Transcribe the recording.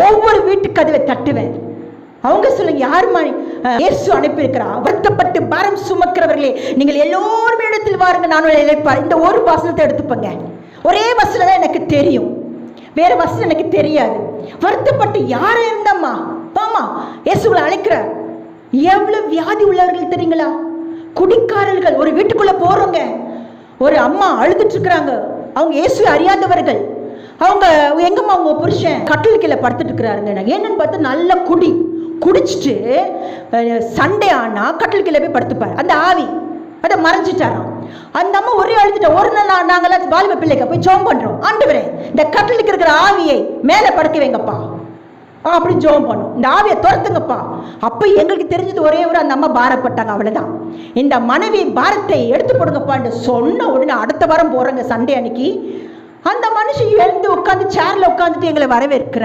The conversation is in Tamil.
ஒவ்வொரு வீட்டு கதவை தட்டுவேன். அவங்க சொல்லுங்க, யாருமா இயேசு அனுப்பியிருக்கிறா? வருத்தப்பட்டு பாரம் சுமக்கிறவர்களே நீங்கள் எல்லோருமே இடத்தில் வாருங்க, நான் இழைப்பார். இந்த ஒரு வசனத்தை எடுத்துப்பங்க. ஒரே வசனம் தான் எனக்கு தெரியும், வேற வசனம் எனக்கு தெரியாது. வருத்தப்பட்டு யார இருந்தம்மா பாமா இயேசுவை அழைக்கிற. எவ்வளவு வியாதி உள்ளவர்கள் தெரியுங்களா? குடிக்காரர்கள். ஒரு வீட்டுக்குள்ள போறோங்க, ஒரு அம்மா அழுதுட்டு இருக்கிறாங்க. அவங்க இயேசுவை அறியாதவர்கள். அவங்க எங்கம்மா அவங்க புருஷன் கட்டில் கீழே படுத்துட்டு இருக்கிறாருங்க. என்னன்னு பார்த்தா நல்ல குடிச்சிட்டு சண்டே ஆனா கட்டில் கீழே போய் படுத்துப்பாரு. அந்த ஆவி அதை மறைஞ்சிட்டாராம். அந்த அம்மா ஒரே அழுதுட்ட. ஒரு நாள் நாங்களாம் வாலிப பிள்ளைங்க போய் ஜோம் பண்றோம், ஆண்டவரே இந்த கட்டிலுக்கு இருக்கிற ஆவியை மேலே படுக்க வைங்கப்பா அப்படி ஜோம் பண்ணும், இந்த ஆவியை துரத்துங்கப்பா. அப்ப எங்களுக்கு தெரிஞ்சது ஒரே ஒரு அந்த அம்மா பாரப்பட்டாங்க, அவ்வளவுதான். இந்த மனைவி பாரத்தை எடுத்து போடுங்கப்பான்னு சொன்ன உடனே அடுத்த வாரம் போறாங்க சண்டே அன்னைக்கு. அந்த மனுஷன் எழுந்து உட்காந்து சேர்ல உட்காந்துட்டு எங்களை வரவேற்கிறார்.